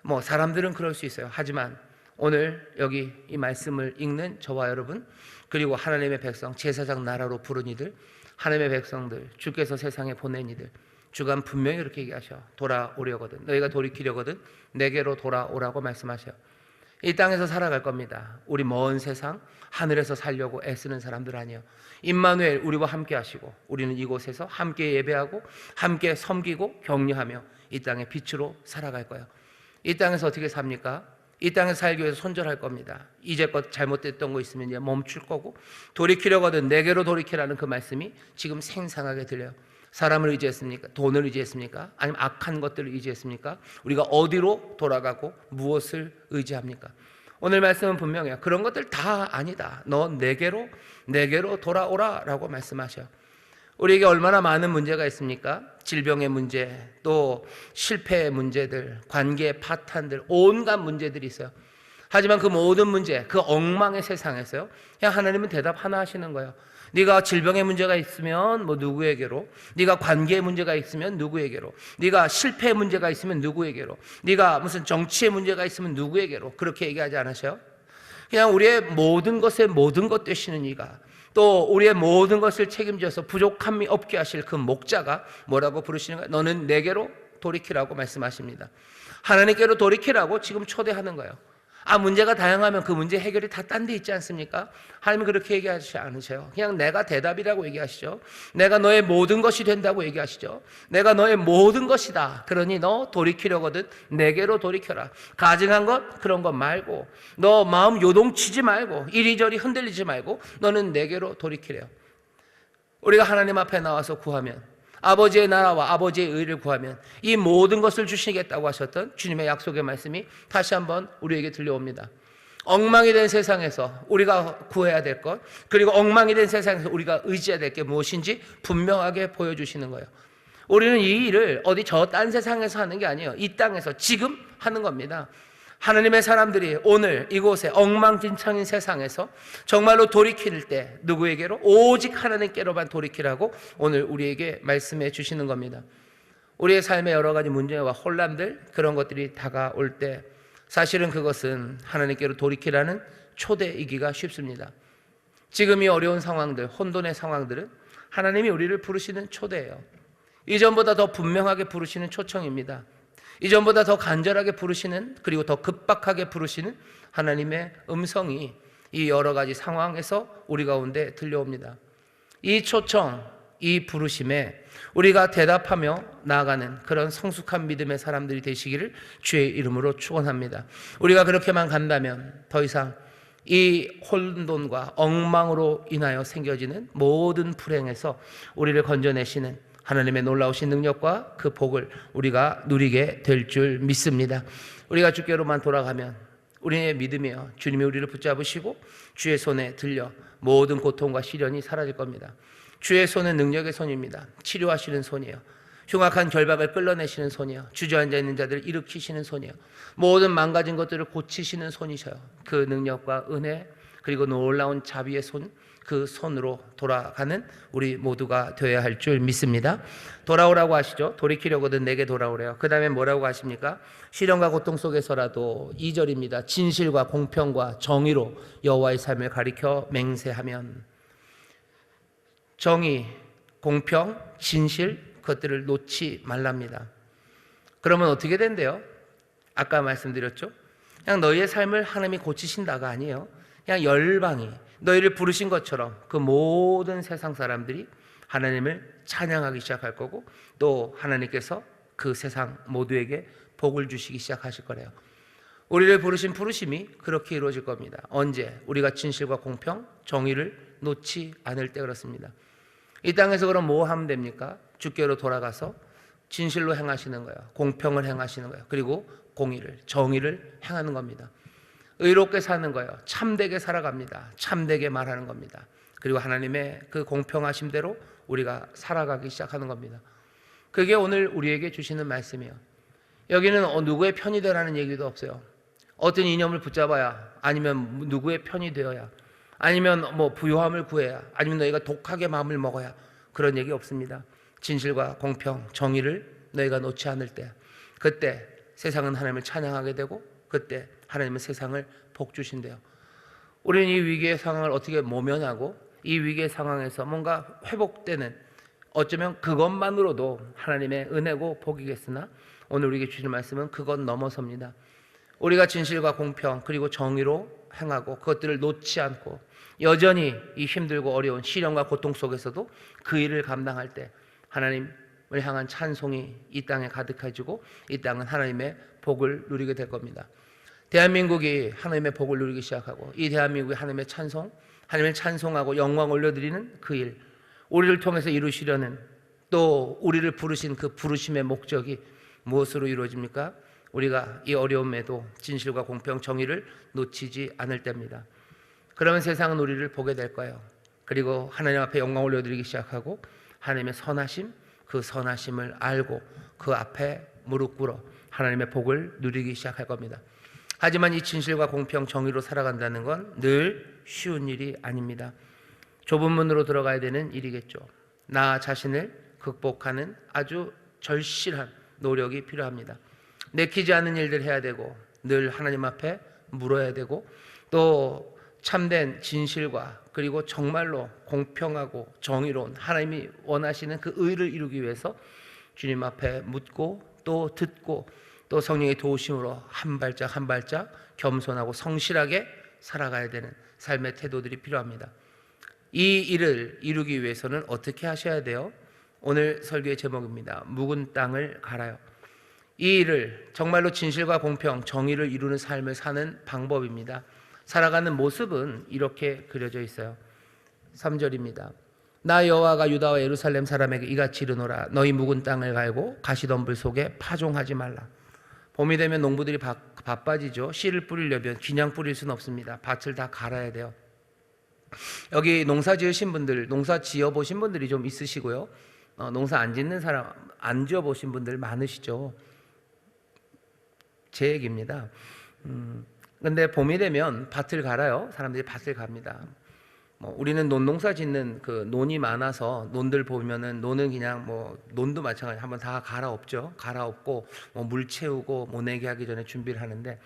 뭐 사람들은 그럴 수 있어요. 하지만 오늘 여기 이 말씀을 읽는 저와 여러분, 그리고 하나님의 백성, 제사장 나라로 부른 이들, 하나님의 백성들, 주께서 세상에 보낸 이들, 주가 분명히 이렇게 얘기하셔. 돌아오려거든, 너희가 돌이키려거든 내게로 돌아오라고 말씀하셔요. 이 땅에서 살아갈 겁니다. 우리 먼 세상 하늘에서 살려고 애쓰는 사람들 아니에요. 임마누엘, 우리와 함께 하시고 우리는 이곳에서 함께 예배하고 함께 섬기고 격려하며 이 땅의 빛으로 살아갈 거예요. 이 땅에서 어떻게 삽니까? 이 땅에서 살기 위해서 손절할 겁니다. 이제껏 잘못됐던 거 있으면 이제 멈출 거고, 돌이키려거든 내게로 돌이키라는 그 말씀이 지금 생생하게 들려요. 사람을 의지했습니까? 돈을 의지했습니까? 아니면 악한 것들을 의지했습니까? 우리가 어디로 돌아가고 무엇을 의지합니까? 오늘 말씀은 분명해요. 그런 것들 다 아니다. 너 내게로 돌아오라 라고 말씀하셔요. 우리에게 얼마나 많은 문제가 있습니까? 질병의 문제, 또 실패의 문제들, 관계의 파탄들, 온갖 문제들이 있어요. 하지만 그 모든 문제, 그 엉망의 세상에서요, 그냥 하나님은 대답 하나 하시는 거예요. 네가 질병의 문제가 있으면 뭐 누구에게로, 네가 관계의 문제가 있으면 누구에게로, 네가 실패의 문제가 있으면 누구에게로, 네가 무슨 정치의 문제가 있으면 누구에게로, 그렇게 얘기하지 않으셔요? 그냥 우리의 모든 것에 모든 것 되시는 이가, 또 우리의 모든 것을 책임져서 부족함이 없게 하실 그 목자가 뭐라고 부르시는가? 너는 내게로 돌이키라고 말씀하십니다. 하나님께로 돌이키라고 지금 초대하는 거예요. 문제가 다양하면 그 문제 해결이 다 딴 데 있지 않습니까? 하나님은 그렇게 얘기하시지 않으세요. 그냥 내가 대답이라고 얘기하시죠. 내가 너의 모든 것이 된다고 얘기하시죠. 내가 너의 모든 것이다. 그러니 너 돌이키려거든 내게로 돌이켜라. 가증한 것 그런 것 말고, 너 마음 요동치지 말고, 이리저리 흔들리지 말고 너는 내게로 돌이키래요. 우리가 하나님 앞에 나와서 구하면, 아버지의 나라와 아버지의 의를 구하면 이 모든 것을 주시겠다고 하셨던 주님의 약속의 말씀이 다시 한번 우리에게 들려옵니다. 엉망이 된 세상에서 우리가 구해야 될 것, 그리고 엉망이 된 세상에서 우리가 의지해야 될 게 무엇인지 분명하게 보여주시는 거예요. 우리는 이 일을 어디 저 딴 세상에서 하는 게 아니에요. 이 땅에서 지금 하는 겁니다. 하나님의 사람들이 오늘 이곳에 엉망진창인 세상에서 정말로 돌이킬 때 누구에게로? 오직 하나님께로만 돌이키라고 오늘 우리에게 말씀해 주시는 겁니다. 우리의 삶의 여러 가지 문제와 혼란들, 그런 것들이 다가올 때 사실은 그것은 하나님께로 돌이키라는 초대이기가 쉽습니다. 지금 이 어려운 상황들, 혼돈의 상황들은 하나님이 우리를 부르시는 초대예요. 이전보다 더 분명하게 부르시는 초청입니다. 이전보다 더 간절하게 부르시는, 그리고 더 급박하게 부르시는 하나님의 음성이 이 여러 가지 상황에서 우리 가운데 들려옵니다. 이 초청, 이 부르심에 우리가 대답하며 나아가는 그런 성숙한 믿음의 사람들이 되시기를 주의 이름으로 축원합니다. 우리가 그렇게만 간다면 더 이상 이 혼돈과 엉망으로 인하여 생겨지는 모든 불행에서 우리를 건져내시는 하나님의 놀라우신 능력과 그 복을 우리가 누리게 될 줄 믿습니다. 우리가 주께로만 돌아가면 우리의 믿음이요, 주님이 우리를 붙잡으시고 주의 손에 들려 모든 고통과 시련이 사라질 겁니다. 주의 손은 능력의 손입니다. 치료하시는 손이에요. 흉악한 결박을 끌어내시는 손이요, 주저앉아 있는 자들을 일으키시는 손이요, 모든 망가진 것들을 고치시는 손이셔요. 그 능력과 은혜, 그리고 놀라운 자비의 손, 그 손으로 돌아가는 우리 모두가 되어야 할 줄 믿습니다. 돌아오라고 하시죠. 돌이키려거든 내게 돌아오래요. 그 다음에 뭐라고 하십니까? 시련과 고통 속에서라도 2절입니다. 진실과 공평과 정의로 여호와의 삶을 가리켜 맹세하면. 정의, 공평, 진실, 그것들을 놓지 말랍니다. 그러면 어떻게 된대요? 아까 말씀드렸죠. 그냥 너희의 삶을 하나님이 고치신다가 아니에요. 그냥 열방이 너희를 부르신 것처럼 그 모든 세상 사람들이 하나님을 찬양하기 시작할 거고, 또 하나님께서 그 세상 모두에게 복을 주시기 시작하실 거래요. 우리를 부르신 부르심이 그렇게 이루어질 겁니다. 언제? 우리가 진실과 공평, 정의를 놓지 않을 때 그렇습니다. 이 땅에서 그럼 뭐 하면 됩니까? 주께로 돌아가서 진실로 행하시는 거예요. 공평을 행하시는 거예요. 그리고 공의를, 정의를 행하는 겁니다. 의롭게 사는 거예요. 참되게 살아갑니다. 참되게 말하는 겁니다. 그리고 하나님의 그 공평하심대로 우리가 살아가기 시작하는 겁니다. 그게 오늘 우리에게 주시는 말씀이에요. 여기는 누구의 편이 되라는 얘기도 없어요. 어떤 이념을 붙잡아야, 아니면 누구의 편이 되어야, 아니면 뭐 부요함을 구해야, 아니면 너희가 독하게 마음을 먹어야, 그런 얘기 없습니다. 진실과 공평, 정의를 너희가 놓지 않을 때, 그때 세상은 하나님을 찬양하게 되고, 그때 하나님은 세상을 복 주신대요. 우리는 이 위기의 상황을 어떻게 모면하고, 이 위기의 상황에서 뭔가 회복되는, 어쩌면 그것만으로도 하나님의 은혜고 복이겠으나, 오늘 우리에게 주시는 말씀은 그것 넘어섭니다. 우리가 진실과 공평, 그리고 정의로 행하고 그것들을 놓지 않고 여전히 이 힘들고 어려운 시련과 고통 속에서도 그 일을 감당할 때 하나님을 향한 찬송이 이 땅에 가득해지고, 이 땅은 하나님의 복을 누리게 될 겁니다. 대한민국이 하나님의 복을 누리기 시작하고, 이 대한민국이 하나님의 찬송, 하나님을 찬송하고 영광 올려드리는 그 일, 우리를 통해서 이루시려는, 또 우리를 부르신 그 부르심의 목적이 무엇으로 이루어집니까? 우리가 이 어려움에도 진실과 공평, 정의를 놓치지 않을 때입니다. 그러면 세상은 우리를 보게 될 거예요. 그리고 하나님 앞에 영광 올려드리기 시작하고, 하나님의 선하심, 그 선하심을 알고 그 앞에 무릎 꿇어 하나님의 복을 누리기 시작할 겁니다. 하지만 이 진실과 공평, 정의로 살아간다는 건 늘 쉬운 일이 아닙니다. 좁은 문으로 들어가야 되는 일이겠죠. 나 자신을 극복하는 아주 절실한 노력이 필요합니다. 내키지 않는 일들 해야 되고, 늘 하나님 앞에 물어야 되고, 또 참된 진실과 그리고 정말로 공평하고 정의로운 하나님이 원하시는 그 의를 이루기 위해서 주님 앞에 묻고 또 듣고 또 성령의 도우심으로 한 발짝 한 발짝 겸손하고 성실하게 살아가야 되는 삶의 태도들이 필요합니다. 이 일을 이루기 위해서는 어떻게 하셔야 돼요? 오늘 설교의 제목입니다. 묵은 땅을 갈아요. 이 일을 정말로 진실과 공평, 정의를 이루는 삶을 사는 방법입니다. 살아가는 모습은 이렇게 그려져 있어요. 3절입니다. 나 여호와가 유다와 예루살렘 사람에게 이같이 이르노라. 너희 묵은 땅을 갈고 가시덤불 속에 파종하지 말라. 봄이 되면 농부들이 바빠지죠. 씨를 뿌리려면 그냥 뿌릴 수는 없습니다. 밭을 다 갈아야 돼요. 여기 농사 지으신 분들, 농사 지어 보신 분들이 좀 있으시고요. 농사 안 짓는 사람, 안 지어 보신 분들 많으시죠. 제 얘기입니다. 근데 봄이 되면 밭을 갈아요. 사람들이 밭을 갑니다. 우리는 논농사 짓는 그 논이 많아서 논들 보면은 논은 그냥 논도 마찬가지 한번 다 갈아엎죠. 갈아엎고 물 채우고 모내기 하기 전에 준비를 하는데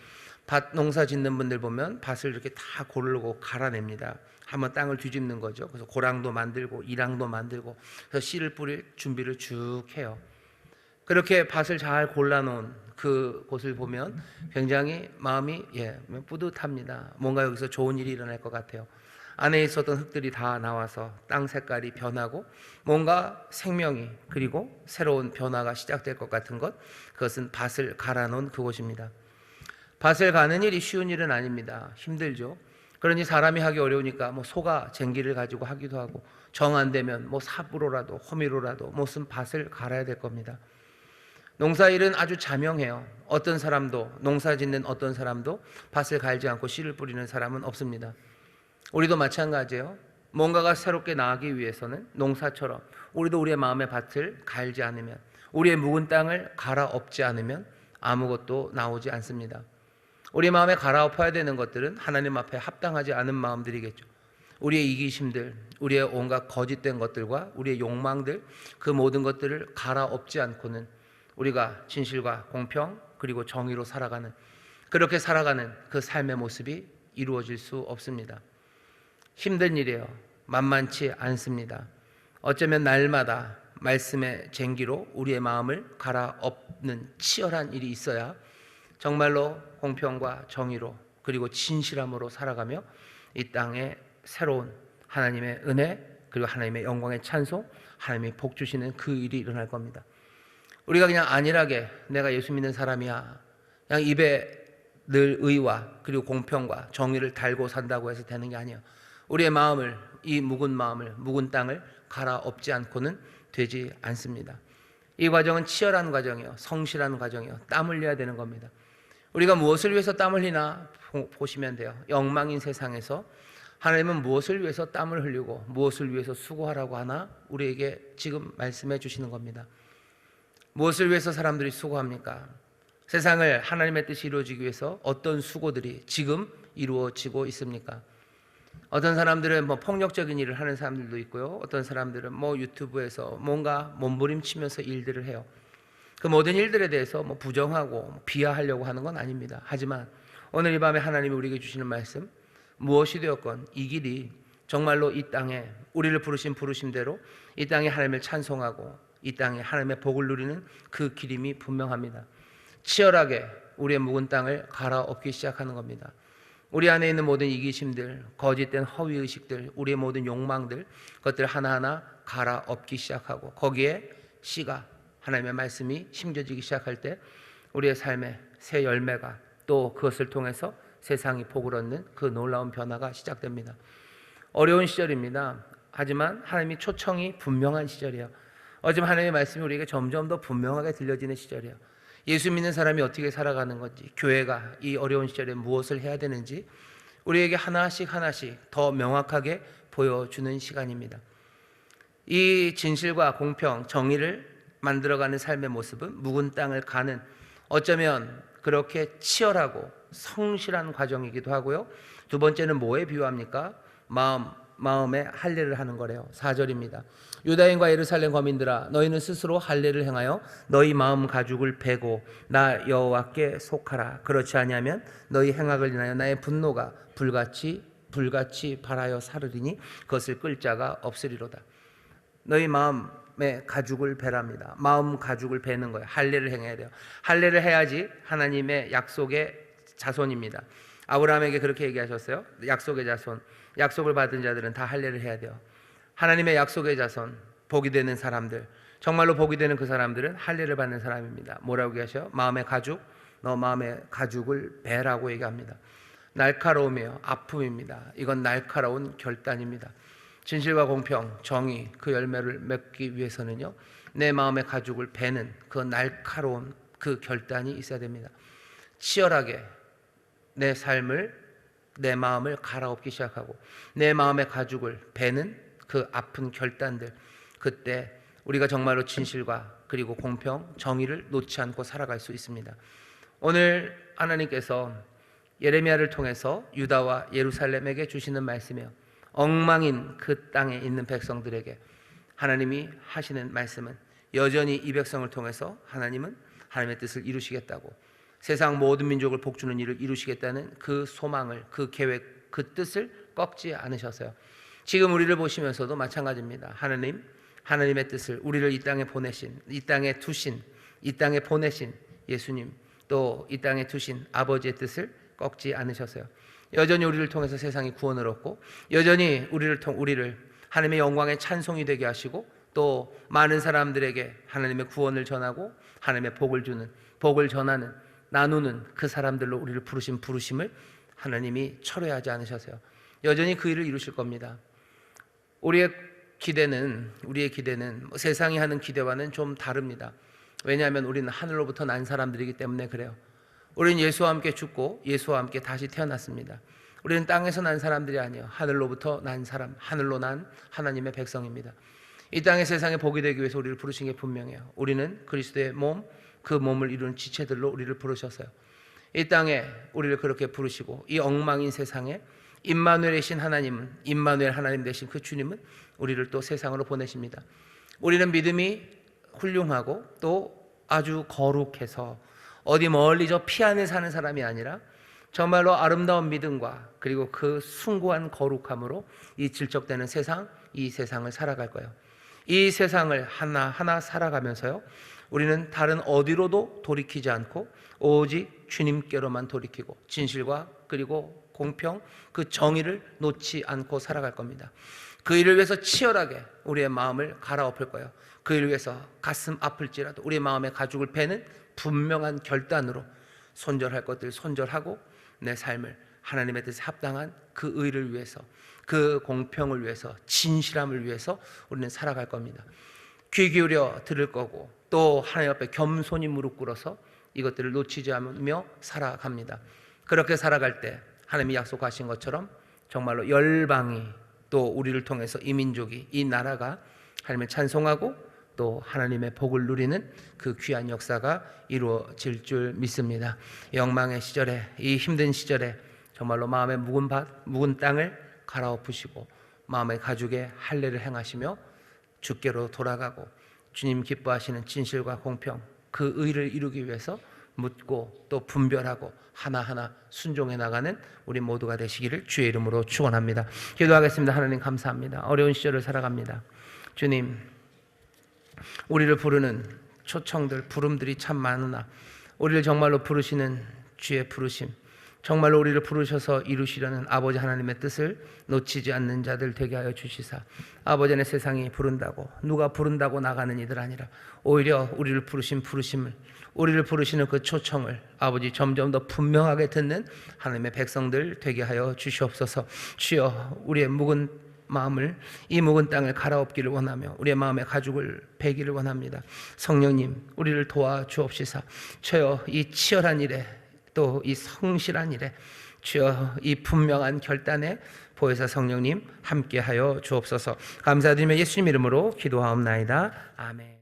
밭 농사 짓는 분들 보면 밭을 이렇게 다 고르고 갈아냅니다. 한번 땅을 뒤집는 거죠. 그래서 고랑도 만들고 이랑도 만들고 그래서 씨를 뿌릴 준비를 쭉 해요. 그렇게 밭을 잘 골라놓은 그 곳을 보면 굉장히 마음이 뿌듯합니다. 뭔가 여기서 좋은 일이 일어날 것 같아요. 안에 있었던 흙들이 다 나와서 땅 색깔이 변하고 뭔가 생명이 그리고 새로운 변화가 시작될 것 같은 것, 그것은 밭을 갈아놓은 그곳입니다. 밭을 가는 일이 쉬운 일은 아닙니다. 힘들죠. 그러니 사람이 하기 어려우니까 소가 쟁기를 가지고 하기도 하고 정 안 되면 삽으로라도 호미로라도 무슨 밭을 갈아야 될 겁니다. 농사일은 아주 자명해요. 어떤 사람도 농사 짓는 어떤 사람도 밭을 갈지 않고 씨를 뿌리는 사람은 없습니다. 우리도 마찬가지예요. 뭔가가 새롭게 나가기 위해서는 농사처럼 우리도 우리의 마음의 밭을 갈지 않으면, 우리의 묵은 땅을 갈아엎지 않으면 아무것도 나오지 않습니다. 우리 마음에 갈아엎어야 되는 것들은 하나님 앞에 합당하지 않은 마음들이겠죠. 우리의 이기심들, 우리의 온갖 거짓된 것들과 우리의 욕망들, 그 모든 것들을 갈아엎지 않고는 우리가 진실과 공평 그리고 정의로 살아가는, 그렇게 살아가는 그 삶의 모습이 이루어질 수 없습니다. 힘든 일이에요. 만만치 않습니다. 어쩌면 날마다 말씀의 쟁기로 우리의 마음을 갈아엎는 치열한 일이 있어야 정말로 공평과 정의로 그리고 진실함으로 살아가며 이 땅에 새로운 하나님의 은혜 그리고 하나님의 영광의 찬송, 하나님이 복 주시는 그 일이 일어날 겁니다. 우리가 그냥 안일하게 내가 예수 믿는 사람이야, 그냥 입에 늘 의와 그리고 공평과 정의를 달고 산다고 해서 되는 게 아니에요. 우리의 마음을, 이 묵은 마음을, 묵은 땅을 갈아엎지 않고는 되지 않습니다. 이 과정은 치열한 과정이에요. 성실한 과정이에요. 땀 흘려야 되는 겁니다. 우리가 무엇을 위해서 땀 흘리나 보시면 돼요. 엉망인 세상에서 하나님은 무엇을 위해서 땀을 흘리고 무엇을 위해서 수고하라고 하나 우리에게 지금 말씀해 주시는 겁니다. 무엇을 위해서 사람들이 수고합니까? 세상을 하나님의 뜻이 이루어지기 위해서 어떤 수고들이 지금 이루어지고 있습니까? 어떤 사람들은 폭력적인 일을 하는 사람들도 있고요. 어떤 사람들은 유튜브에서 뭔가 몸부림치면서 일들을 해요. 그 모든 일들에 대해서 부정하고 비하하려고 하는 건 아닙니다. 하지만 오늘 이 밤에 하나님이 우리에게 주시는 말씀, 무엇이 되었건 이 길이 정말로 이 땅에 우리를 부르신 부르심대로 이 땅에 하나님을 찬송하고 이 땅에 하나님의 복을 누리는 그 길임이 분명합니다. 치열하게 우리의 묵은 땅을 갈아엎기 시작하는 겁니다. 우리 안에 있는 모든 이기심들, 거짓된 허위의식들, 우리의 모든 욕망들, 그것들 하나하나 갈아엎기 시작하고 거기에 씨가, 하나님의 말씀이 심겨지기 시작할 때 우리의 삶에 새 열매가, 또 그것을 통해서 세상이 복을 얻는 그 놀라운 변화가 시작됩니다. 어려운 시절입니다. 하지만 하나님이 초청이 분명한 시절이에요. 어제 하나님의 말씀이 우리에게 점점 더 분명하게 들려지는 시절이에요. 예수 믿는 사람이 어떻게 살아가는 건지, 교회가 이 어려운 시절에 무엇을 해야 되는지 우리에게 하나씩 하나씩 더 명확하게 보여주는 시간입니다. 이 진실과 공평, 정의를 만들어가는 삶의 모습은 묵은 땅을 가는, 어쩌면 그렇게 치열하고 성실한 과정이기도 하고요. 두 번째는 뭐에 비유합니까? 마음에 할례를 하는 거래요. 4절입니다. 유다인과 예루살렘 거민들아 너희는 스스로 할례를 행하여 너희 마음 가죽을 베고 나 여호와께 속하라. 그렇지 아니하면 너희 행악을 인하여 나의 분노가 불같이 발하여 사르리니 그것을 끌 자가 없으리로다. 너희 마음의 가죽을 베랍니다. 마음 가죽을 베는 거예요. 할례를 행해야 돼요. 할례를 해야지 하나님의 약속의 자손입니다. 아브라함에게 그렇게 얘기하셨어요. 약속의 자손, 약속을 받은 자들은 다 할례를 해야 돼요. 하나님의 약속의 자손, 복이 되는 사람들, 정말로 복이 되는 그 사람들은 할례를 받는 사람입니다. 뭐라고 얘기하셔요? 마음의 가죽, 너 마음의 가죽을 베라고 얘기합니다. 날카로움이에요. 아픔입니다. 이건 날카로운 결단입니다. 진실과 공평, 정의, 그 열매를 맺기 위해서는요, 내 마음의 가죽을 베는 그 날카로운 그 결단이 있어야 됩니다. 치열하게 내 삶을, 내 마음을 갈아엎기 시작하고 내 마음의 가죽을 베는 그 아픈 결단들, 그때 우리가 정말로 진실과 그리고 공평, 정의를 놓지 않고 살아갈 수 있습니다. 오늘 하나님께서 예레미야를 통해서 유다와 예루살렘에게 주시는 말씀이에요. 엉망인 그 땅에 있는 백성들에게 하나님이 하시는 말씀은 여전히 이 백성을 통해서 하나님은 하나님의 뜻을 이루시겠다고, 세상 모든 민족을 복주는 일을 이루시겠다는 그 소망을, 그 계획, 그 뜻을 꺾지 않으셔서요. 지금 우리를 보시면서도 마찬가지입니다. 하나님의 뜻을, 우리를 이 땅에 보내신, 이 땅에 두신, 이 땅에 보내신 예수님, 또 이 땅에 두신 아버지의 뜻을 꺾지 않으셨어요. 여전히 우리를 통해서 세상이 구원을 얻고, 여전히 우리를 하나님의 영광의 찬송이 되게 하시고, 또 많은 사람들에게 하나님의 구원을 전하고 하나님의 복을 전하는, 나누는 그 사람들로 우리를 부르신 부르심을 하나님이 철회하지 않으셔서요. 여전히 그 일을 이루실 겁니다. 우리의 기대는 세상이 하는 기대와는 좀 다릅니다. 왜냐하면 우리는 하늘로부터 난 사람들이기 때문에 그래요. 우리는 예수와 함께 죽고 예수와 함께 다시 태어났습니다. 우리는 땅에서 난 사람들이 아니에요. 하늘로부터 난 사람, 하늘로 난 하나님의 백성입니다. 이 땅의 세상에 복이 되기 위해서 우리를 부르신 게 분명해요. 우리는 그리스도의 몸, 그 몸을 이루는 지체들로 우리를 부르셨어요. 이 땅에 우리를 그렇게 부르시고, 이 엉망인 세상에 임마누엘이신 하나님은, 임마누엘 하나님 되신 그 주님은 우리를 또 세상으로 보내십니다. 우리는 믿음이 훌륭하고 또 아주 거룩해서 어디 멀리 저 피안에 사는 사람이 아니라 정말로 아름다운 믿음과 그리고 그 숭고한 거룩함으로 이 질적되는 세상, 이 세상을 살아갈 거예요. 이 세상을 하나하나 살아가면서요, 우리는 다른 어디로도 돌이키지 않고 오직 주님께로만 돌이키고 진실과 그리고 공평, 그 정의를 놓지 않고 살아갈 겁니다. 그 일을 위해서 치열하게 우리의 마음을 갈아엎을 거예요. 그 일을 위해서 가슴 아플지라도 우리의 마음의 가죽을 베는 분명한 결단으로 손절할 것들 손절하고 내 삶을 하나님의 뜻에 합당한 그 의를 위해서, 그 공평을 위해서, 진실함을 위해서 우리는 살아갈 겁니다. 귀 기울여 들을 거고, 또 하나님 앞에 겸손히 무릎 꿇어서 이것들을 놓치지 않으며 살아갑니다. 그렇게 살아갈 때 하나님이 약속하신 것처럼 정말로 열방이, 또 우리를 통해서 이 민족이, 이 나라가 하나님을 찬송하고 또 하나님의 복을 누리는 그 귀한 역사가 이루어질 줄 믿습니다. 영망의 시절에, 이 힘든 시절에 정말로 마음의 묵은 땅을 갈아엎으시고 마음의 가죽에 할례를 행하시며 주께로 돌아가고 주님 기뻐하시는 진실과 공평, 그 의를 이루기 위해서 묻고 또 분별하고 하나하나 순종해 나가는 우리 모두가 되시기를 주의 이름으로 축원합니다. 기도하겠습니다. 하나님 감사합니다. 어려운 시절을 살아갑니다. 주님, 우리를 부르는 초청들, 부름들이 참 많으나 우리를 정말로 부르시는 주의 부르심, 정말로 우리를 부르셔서 이루시려는 아버지 하나님의 뜻을 놓치지 않는 자들 되게 하여 주시사, 아버지 안에 세상이 부른다고, 누가 부른다고 나가는 이들 아니라 오히려 우리를 부르신 부르심을, 우리를 부르시는 그 초청을 아버지 점점 더 분명하게 듣는 하나님의 백성들 되게 하여 주시옵소서. 주여, 우리의 묵은 마음을, 이 묵은 땅을 갈아엎기를 원하며 우리의 마음의 가죽을 베기를 원합니다. 성령님, 우리를 도와주옵시사. 주여, 이 치열한 일에, 또 이 성실한 일에, 주여, 이 분명한 결단에 보혜사 성령님 함께하여 주옵소서. 감사드리며 예수님 이름으로 기도하옵나이다. 아멘.